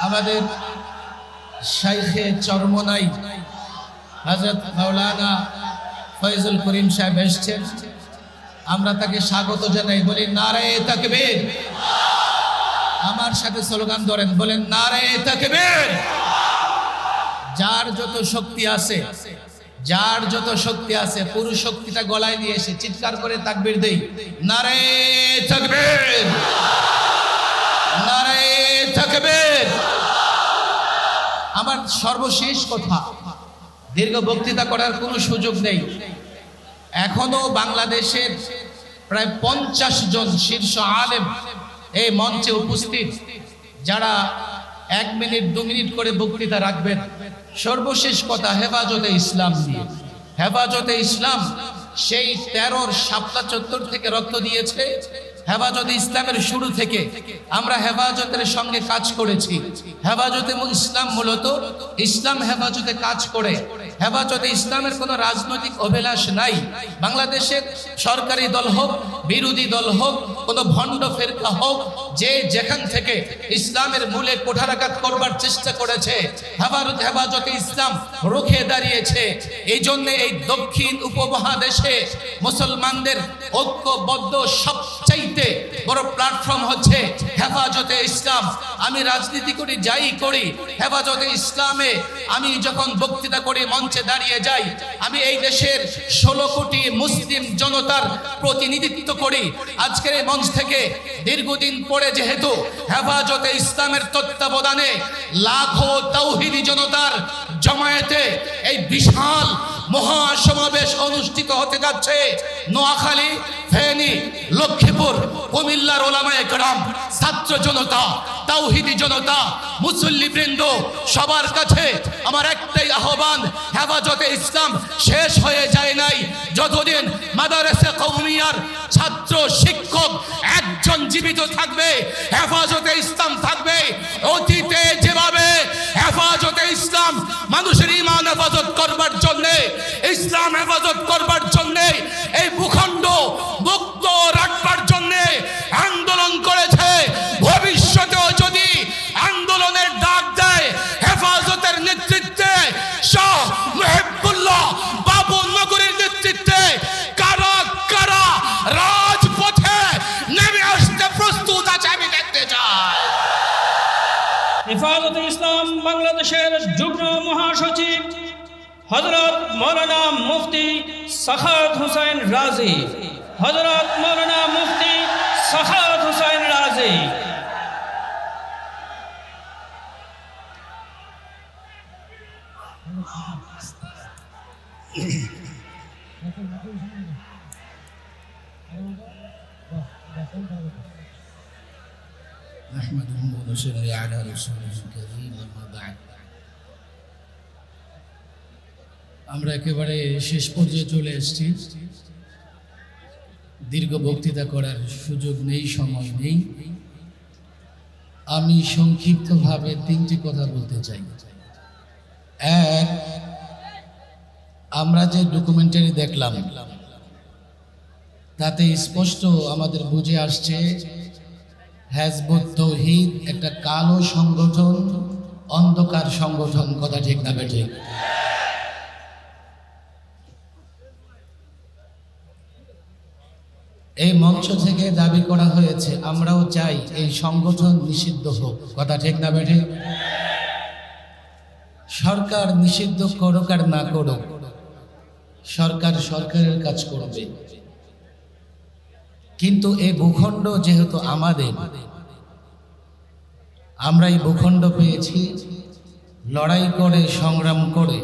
আমাদের শাইখে চরমনাই হযরত মাওলানা ফয়জুল করিম সাহেব এসেছেন। আমরা তাকে স্বাগত জানাই, বলি নারায়ে তাকবীর। আমার সাথে স্লোগান ধরেন, বলেন নারায়ে তাকবীর। যার যত শক্তি আছে, যার যত শক্তি আছে পুরো শক্তিটা গলায় নিয়ে এসে চিৎকার করে তাকবীর দেই, নারায়ে তাকবীর, নারায়ে তাকবীর। আমার সর্বশেষ কথা, দীর্ঘ বক্তৃতা করার কোনো সুযোগ নেই। এখনো বাংলাদেশের প্রায় 50 জন শীর্ষ আলেম এই মঞ্চে উপস্থিত, যারা 1 মিনিট 2 মিনিট করে বক্তৃতা রাখবেন। সর্বশেষ কথা হেফাজতে ইসলাম নিয়ে। হেফাজতে ইসলাম সেই 13 শাপলা চত্বর থেকে রক্ত দিয়েছে। হেফাজতে ইসলামের শুরু থেকে আমরা হেফাজতের সঙ্গে কাজ করেছি। হেফাজতে ইসলাম মূলত ইসলাম হেফাজতে কাজ করে। হেফাজতে ইসলামের কোনো রাজনৈতিক অভিলাষ নাই। বাংলাদেশের সরকারি দল হোক, বিরোধী দল হোক, কোনো ভণ্ড ফেরকা হোক, যে যেখান থেকে ইসলামের মূলে কোঠারাঘাত করবার চেষ্টা করেছে, হেফাজতে ইসলাম রুখে দাঁড়িয়েছে। এই জন্য এই দক্ষিণ উপমহাদেশে মুসলমানদের ঐক্যবদ্ধ সবচাইতে বড় প্ল্যাটফর্ম হচ্ছে হেফাজতে ইসলাম। আমি রাজনীতি করি, যাই করি, হেফাজতে ইসলামে আমি যখন বক্তৃতা করি, মঞ্চে দাঁড়িয়ে যাই, আমি এই দেশের 16 কোটি মুসলিম জনতার প্রতিনিধিত্ব করি। আজকের এই মঞ্চ থেকে দীর্ঘদিন পরে যেহেতু হেফাজতে ইসলামের তত্ত্বাবধানে লাখো তাওহীদি জনতার জমায়েতে এই বিশাল মহাসমাবেশ অনুষ্ঠিত হতে যাচ্ছে, নোয়াখালী, ফেনী, লক্ষ্মীপুর, কুমিল্লার ওলামায়ে কেরাম, ছাত্র জনতা, তাওহীদি জনতা, মুসল্লিবৃন্দ, সবার কাছে আমার একটাই আহ্বান, হেফাজতে ইসলাম শেষ হয়ে যায় নাই। যতদিন মাদ্রাসা কওমিয়ার ছাত্র শিক্ষক একজন জীবিত থাকবে, হেফাজতে ইসলাম থাকবে। অতীতে যেভাবে হেফাজতে ইসলাম মানুষের ঈমান হেফাজত করবার জন্য, ইসলাম হেফাজত করবার জন্য, এই ভূখণ্ড মুক্ত রাখবার জন্য আন্দোলন করেছে, ভবিষ্যতেও যদি আন্দোলনের ডাক দেয় হেফাজতের নেতৃত্বে, শাহ মুহিবুল্লাহ বাবু নগরীর নেতৃত্বে কারা কারা রাজপথে নেমে আসতে প্রস্তুত আছে আমি দেখতে চাই। হেফাজতে ইসলাম বাংলাদেশের যুগ্ম মহাসচিব হযরত মাওলানা মুফতি সাখাওয়াত হোসেন রাজি, হযরত মাওলানা মুফতি সাখাওয়াত হোসেন রাজি। আমরা একেবারে শেষ পর্যায়ে চলে এসেছি। দীর্ঘ বক্তৃতা করার সুযোগ নেই, সময় নেই। আমি সংক্ষিপ্তভাবে 3টি কথা বলতে চাই। এক, আমরা যে ডকুমেন্টারি দেখলাম তাতে স্পষ্ট আমাদের বুঝে আসছে হিজবুত তাওহীদ একটা কালো সংগঠন, অন্ধকার সংগঠন। কথা ঠিক না বেঠিক? এই মঞ্চ থেকে দাবি করা হয়েছে, আমরাও চাই এই সংগঠন নিষিদ্ধ হোক। কথা ঠিক না বেঠিক? সরকার নিষিদ্ধ করুক আর না করুক, সরকার সরকারের কাজ করবে। কিন্তু এই ভূখণ্ড যেহেতু আমাদের, আমরা এই ভূখণ্ড পেয়েছি লড়াই করে, সংগ্রাম করে।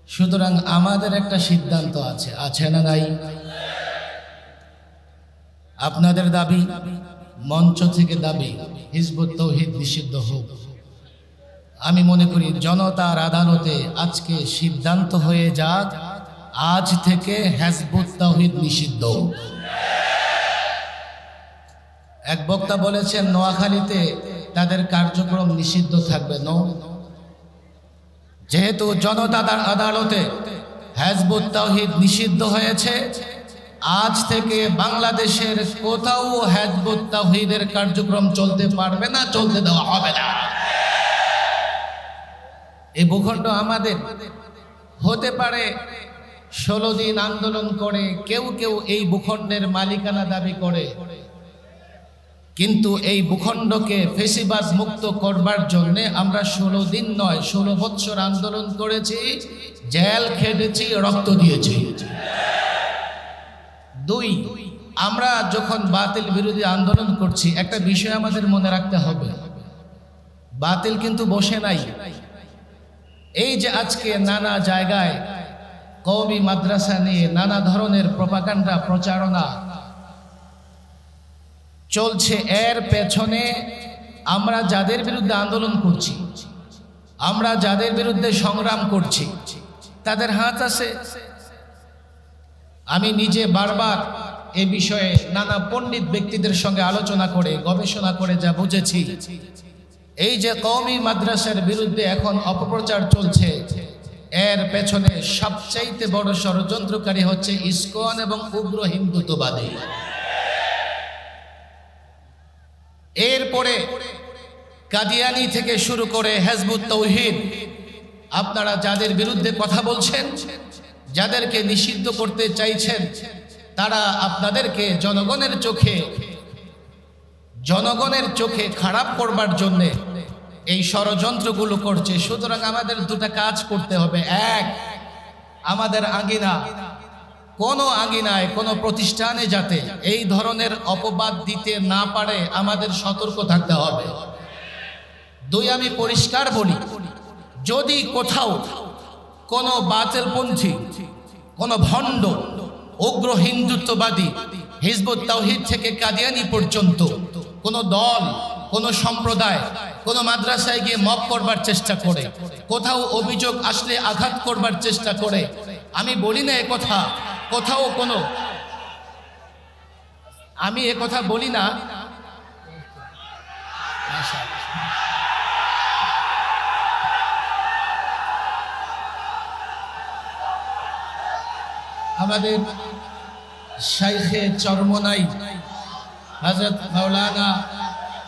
সুতরাং আমাদের একটা সিদ্ধান্ত আছে, আছে না নাই? আপনাদের দাবি, মঞ্চ থেকে দাবি, হিজবুত তাওহীদ নিষিদ্ধ হোক। আমি মনে করি জনতার আদালতে আজকে সিদ্ধান্ত হয়ে যাক, আজ থেকে হিজবুত তাওহীদ নিষিদ্ধ। এক বক্তা বলেছেন নোয়াখালীতে তাদের কার্যক্রম নিষিদ্ধ থাকবে। যেহেতু জনতার আদালতে হিজবুত তাওহীদ নিষিদ্ধ হয়েছে, আজ থেকে বাংলাদেশের কোথাও হিজবুত তাওহীদের কার্যক্রম চলতে পারবে না, চলতে দেওয়া হবে না। এই ভূখণ্ড আমাদের। হতে পারে 16 দিন আন্দোলন করে কেউ কেউ এই ভূখণ্ডের মালিকানা দাবি করে, কিন্তু এই ভূখণ্ডকে ফেসিবাদ মুক্ত করবার জন্য আমরা 16 দিন নয় 16 বছর আন্দোলন করেছি, জেল খেটেছি, রক্ত দিয়েছি। দুই, আমরা যখন বাতিল বিরোধী আন্দোলন করছি একটা বিষয় আমাদের মনে রাখতে হবে, বাতিল কিন্তু বসে নাই। এই যে আজকে নানা জায়গায় কওমি মাদ্রাসা নিয়ে নানা ধরনের প্রপাগান্ডা প্রচারণা চলছে, এর পেছনে আমরা যাদের বিরুদ্ধে আন্দোলন করছি, আমরা যাদের বিরুদ্ধে সংগ্রাম করছি, তাদের হাত আছে। আমি নিজে বারবার এ বিষয়ে নানা পণ্ডিত ব্যক্তিদের সঙ্গে আলোচনা করে গবেষণা করে যা বুঝেছি, এই যে কওমি মাদ্রাসার বিরুদ্ধে এখন অপপ্রচার চলছে, এর পেছনে সবচাইতে বড় ষড়যন্ত্রকারী হচ্ছে ইসকন এবং উগ্র হিন্দুত্ববাদী। এরপরে কাদিয়ানি থেকে শুরু করে হিজবুত তাওহীদ, আপনারা যাদের বিরুদ্ধে কথা বলছেন, যাদেরকে নিষিদ্ধ করতে চাইছেন, তারা আপনাদেরকে জনগণের চোখে খারাপ করবার জন্য এই ষড়যন্ত্রগুলো করছে। সুতরাং আমাদের দুটা কাজ করতে হবে। এক, আমাদের আঙ্গিনায় কোনো প্রতিষ্ঠানে যাতে এই ধরনের অপবাদ দিতে না পারে আমাদের সতর্ক থাকতে হবে। দুই, আমি পরিষ্কার বলি, যদি কোথাও কোনো বাতিলপন্থী, কোনো ভণ্ড, উগ্র হিন্দুত্ববাদী, হিজবুত তাওহীদ থেকে কাদিয়ানি পর্যন্ত কোনো দল, কোনো সম্প্রদায়, কোনো মাদ্রাসায় গিয়ে মব করবার চেষ্টা করে, কোথাও অভিযোগ আসলে আঘাত করবার চেষ্টা করে, আমি বলি না একথা, কোথাও কোনো, আমি একথা বলি না, আমাদের শাইখে চরমনাই হযরত মাওলানা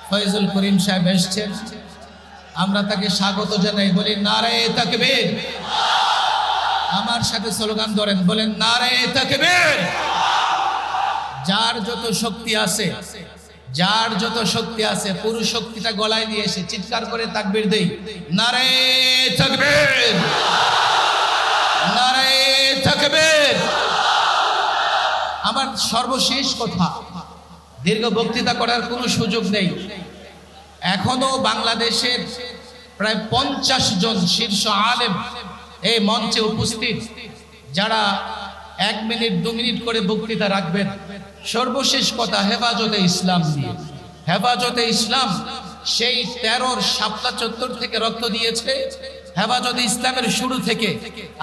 ফয়জুল করিম সাহেব এসেছেন, আমরা তাকে স্বাগত জানাই, বলি নারায়ে তাকবীর। আমার সাথে স্লোগান ধরেন, বলেন নারায়ে তাকবীর। যার যত শক্তি আছে পুরো শক্তিটা গলায় নিয়ে এসে চিৎকার করে তাকবীর দেই, নারায়ে তাকবীর, নারায়ে তাকবীর। আমার সর্বশেষ কথা, দীর্ঘ বক্তৃতা করার কোনো সুযোগ নেই। এখনো বাংলাদেশের প্রায় 50 জন শীর্ষ আলেম এই মঞ্চে উপস্থিত, যারা 1 মিনিট 2 মিনিট করে বক্তৃতা রাখবেন। সর্বশেষ কথা হেফাজতে ইসলাম নিয়ে। হেফাজতে ইসলাম সেই 13 শাপলা চত্বর থেকে রক্ত দিয়েছে। হেফাজতে ইসলামের শুরু থেকে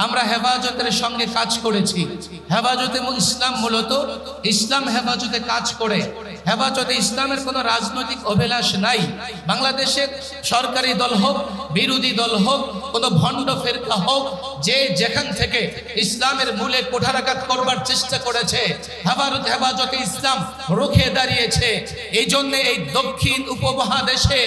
আমরা হেফাজতের সঙ্গে কাজ করেছি। হেফাজতে ইসলাম মূলত ইসলাম হেফাজতে কাজ করে। হেফাজতে ইসলামের কোনো রাজনৈতিক অভিলাষ নাই। বাংলাদেশের সরকারি দল হোক, বিরোধী দল হোক, কোনো ভণ্ড ফেরকা হোক, যে যেখান থেকে ইসলামের মূলে কুঠারাঘাত করবার চেষ্টা করেছে, হেফাজতে ইসলাম রুখে দাঁড়িয়েছে। এই জন্য এই দক্ষিণ উপমহাদেশে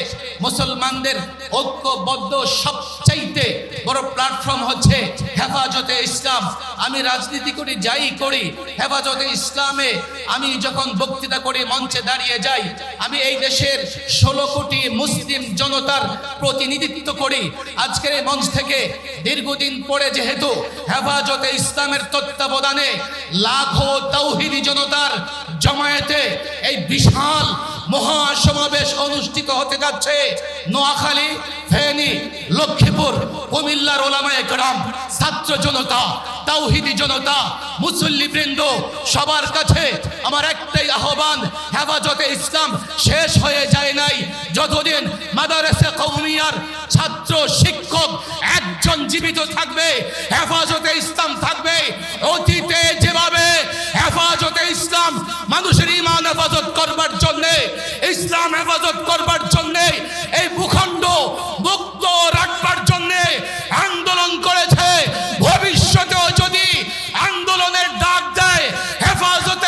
মুসলমানদের ঐক্যবদ্ধ সবচাইতে বড় প্ল্যাটফর্ম হচ্ছে হেফাজতে ইসলাম। আমি রাজনীতি করি, যাই করি, হেফাজতে ইসলামে আমি যখন বক্তৃতা করি, মঞ্চে দাঁড়িয়ে যাই, আমি এই দেশের 16 কোটি মুসলিম জনতার প্রতিনিধিত্ব করি। আজকের এই মঞ্চ থেকে দীর্ঘদিন পরে যেহেতু হেফাজতে ইসলামের তত্ত্বাবধানে লাখো তাওহীদি জনতার জমায়েতে এই বিশাল মহাসমাবেশ অনুষ্ঠিত হতে যাচ্ছে, নোয়াখালী, ফেনী, লক্ষ্মীপুর, কুমিল্লার ওলামায়ে কেরাম, ছাত্র জনতা, তাওহীদি জনতা, মুসল্লিবৃন্দ, সবার কাছে আমার একটাই আহ্বান, হেফাজতে ইসলাম শেষ হয়ে যায় নাই। যতদিন মাদারেসে কওমিয়ার ছাত্র শিক্ষক একজন জীবিত থাকবে, হেফাজতে ইসলাম থাকবে। অতীতে যেভাবে হেফাজতে ইসলাম মানুষের ঈমান হেফাজত করবার জন্য, ইসলাম হেফাজত করবার জন্য, এই ভূখণ্ড মুক্ত রাখবার জন্য আন্দোলন করেছে, ভবিষ্যতেও যদি আন্দোলনের ডাক দেয় হেফাজত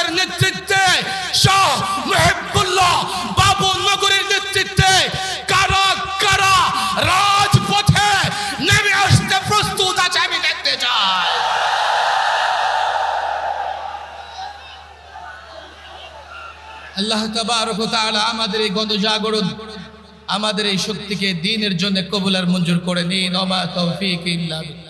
আল্লাহ তাবারক ওয়া তাআলা আমাদের এই গণজাগরণ, আমাদের এই শক্তিকে দ্বীনের জন্য কবুল আর মঞ্জুর করে নিন। ওয়া মা তৌফিক ইল্লা বিল্লাহ।